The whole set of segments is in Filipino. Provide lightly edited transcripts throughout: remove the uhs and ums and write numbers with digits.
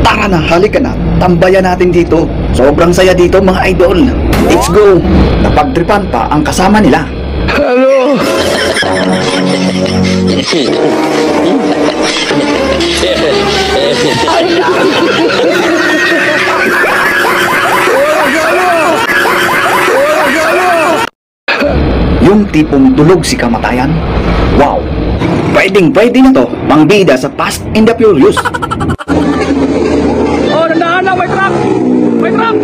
Tara na, halika na. Tambayan natin dito. Sobrang saya dito mga idol. Let's go. Napagtripan pa ang kasama nila. Hello! Yung tipong tulog si kamatayan. Wow! Pwedeng-pwede na to. Pangbida sa Fast and the Furious. Oh, nandahan lang! May truck! May truck!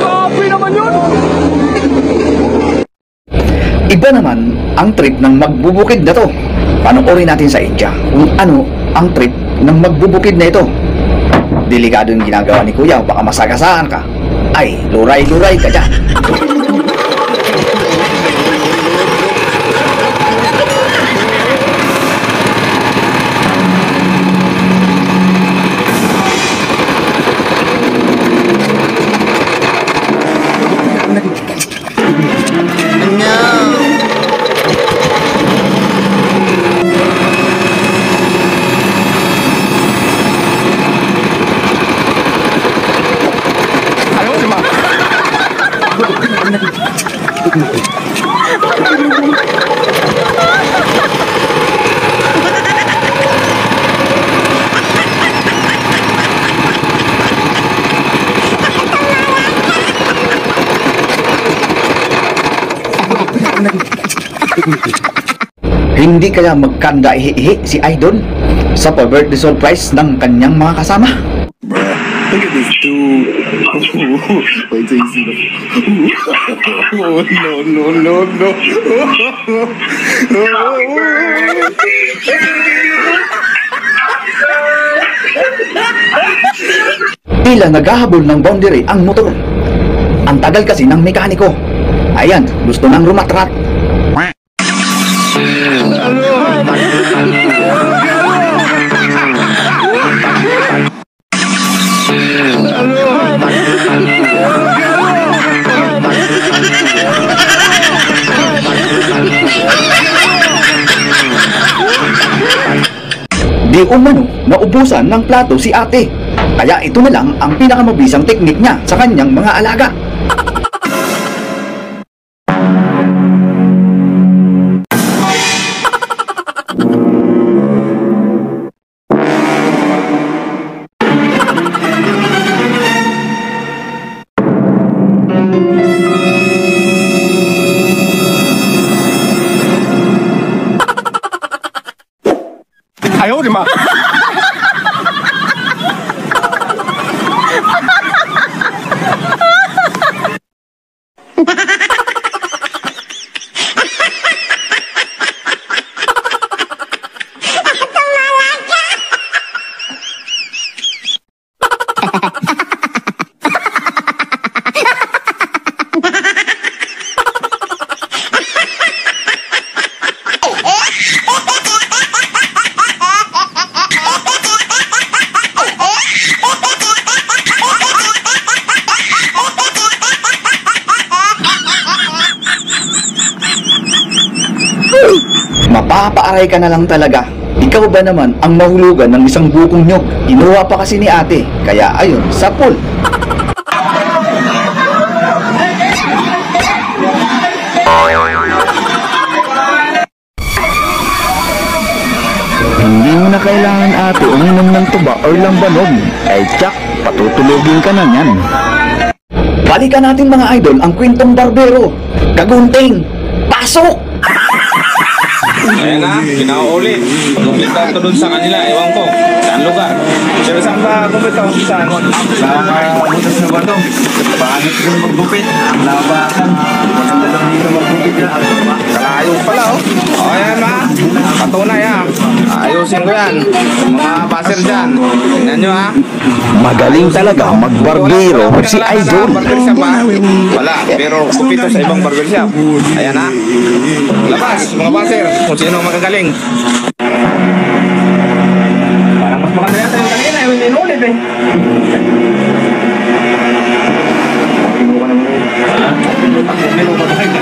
Oh, grabe naman yun! Iba naman ang trip ng magbubukid na to. Panoorin natin sa India kung ano ang trip ng magbubukid na ito. Delikado yung ginagawa ni Kuya, baka masagasaan ka. Ay, luray-luray ka dyan. Hindi kaya magkanda ihi-ihi si Idol sa pa-birthday surprise ng kanyang mga kasama? Look at this dude. Wait till you see the. Oh, no. Tila naghahabol ng boundary ang motor. Ang tagal kasi ng mekaniko. Ayan, gusto nang rumatrat. Di umano, naubusan ng plato si ate. Kaya ito na lang ang pinakamabisang teknik niya sa kanyang mga alaga. Mapapaaray ka na lang talaga. Ikaw ba naman ang mahulugan ng isang bukong nyog? Inuha pa kasi ni ate. Kaya ayun, sapul. Hindi mo na kailangan ate uminom ng tuba or lambanog. Ay tsak, patutulogin ka na yan. Balikan natin mga idol ang kwentong barbero. Kagunting, pasok! Ayan na, kinauulit. Kumita ito dun sa kanila, ewan ko. Saan lugar? Pero saan ba kumita? Saan? Nakabutas na ba ito? Paano ito magbupit? Labakan. Maganda lang dito magbupit na. Kalayo pala oh. O ayan ma, patunay ha. Ayusin ko yan. Mga pasir dyan. Tingnan nyo ha. Magaling talaga magbarbero si Idol. Barber shop ha? Wala, pero kupito sa ibang barber shop. Ayan ha. Labas, mga pasir. Kung sino magagaling. Parang mas maganda yata yung kanina, yung inulit eh.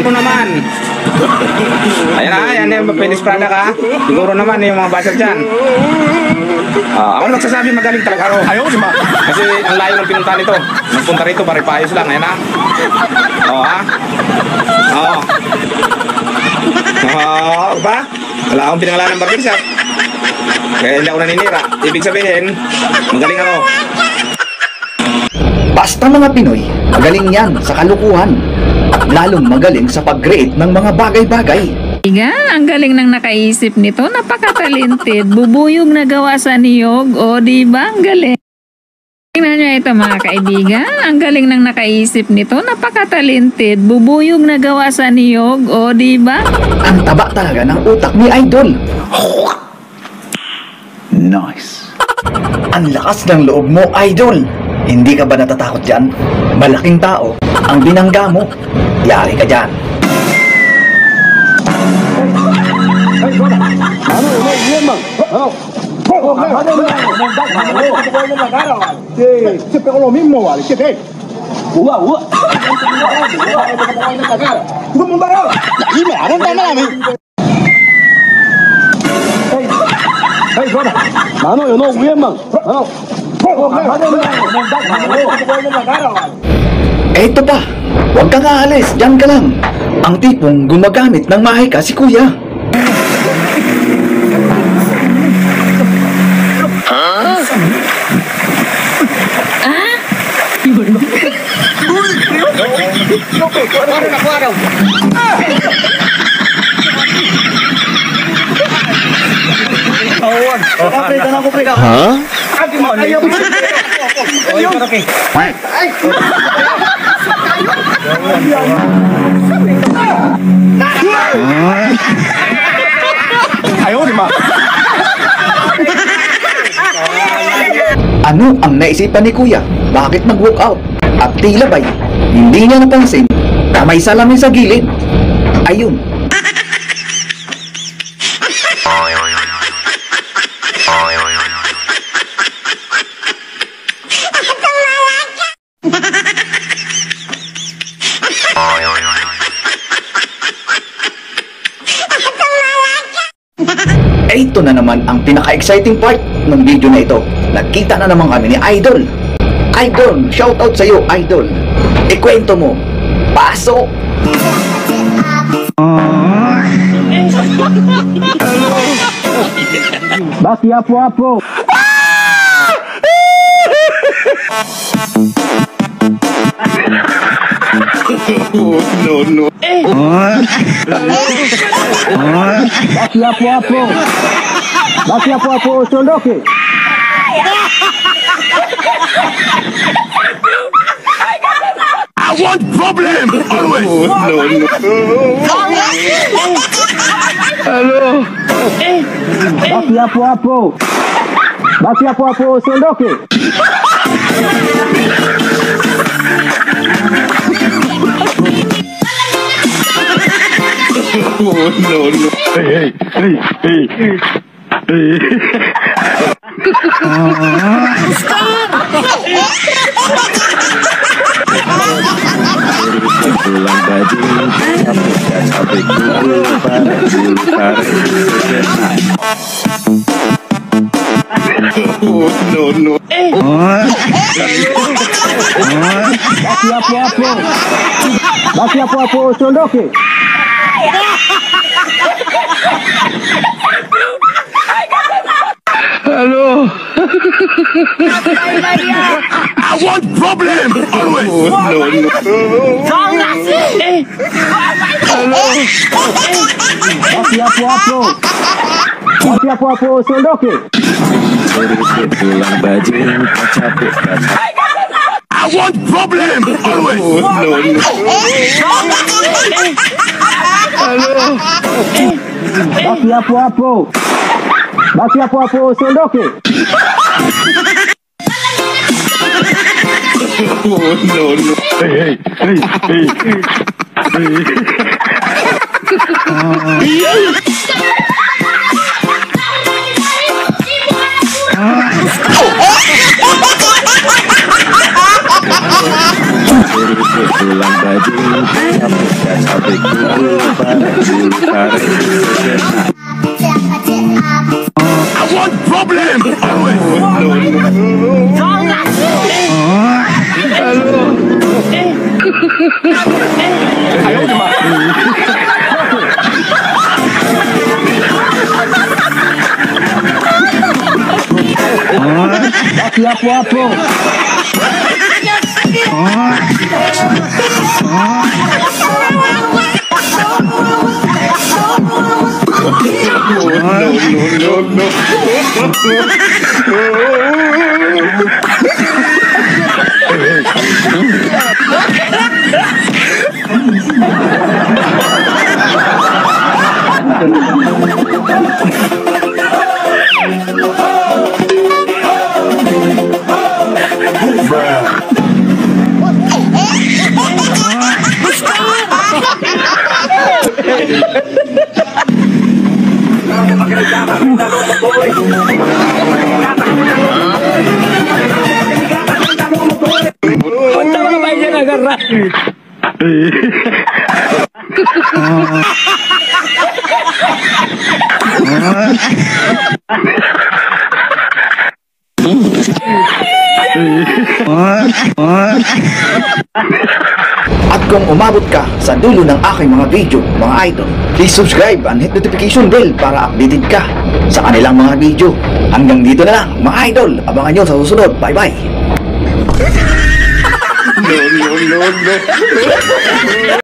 Ito naman. Ayan na, ayan na Pinis product ha. Siguro naman yung mga basher dyan. Ako na magsasabi magaling talaga ako. Ayaw, di ba? Kasi ang layo ng pinunta nito. Nagpunta rito, Baripayos lang. Ayan ha. Oo ha. Oo. Oo, ba? Wala akong pinangalan ng barbershop. Kaya hindi ako naninira. Ibig sabihin, magaling ako. Basta mga Pinoy, magaling yan sa kalukuhan at lalong magaling sa pag-create ng mga bagay-bagay. Iga, ang galing ng nakaisip nito, napaka-talented. Bubuyog na gawa sa niyog, o diba? Ang galing. Tingnan nyo ito mga kaibigan, ang galing ng nakaisip nito, napaka-talented. Bubuyog na gawa sa niyog, o diba? Ang taba talaga ng utak ni Idol. Nice. Ang lakas ng loob mo, Idol. Hindi ka ba natatakot dyan? Malaking tao ang binangga mo. Yari ka dyan. Se pegó lo mismo, vale. ¿Qué es? Dime, aguántame a mí. Mano, yo no, man. Eto pa, huwag kang aalis, dyan ka lang. Ang tipong gumagamit ng mahika si Kuya. Ayaw, di ba? Ano ang naisipan ni Kuya? Bakit mag-walk out? At tila ba'y hindi niya napansin na may salamin sa gilid? Ayun. Ito na naman ang pinaka-exciting part ng video na ito. Nagkita na naman kami ni Idol. Idol, shoutout sa'yo, Idol. Ikwento mo. Pasok! Basi hapo. No, no. Basi hapo, usiondoke. I want problem always. No. Basi hapo, usiondoke. No. Hey. No. Basi hapo, usiondoke. Hello. I want problem always. No. Basi hapo, usiondoke. I want problem always. No. Basi hapo, usiondoke. No. Hey. Sabi ko, pare. I want problem always. Bati apo-apo. At kung umabot ka sa dulo ng aking mga video, mga idol, please subscribe and hit notification bell para updated ka sa kanilang mga video. Hanggang dito na lang, mga idol. Abangan nyo sa susunod. Bye-bye. No, no, no, no.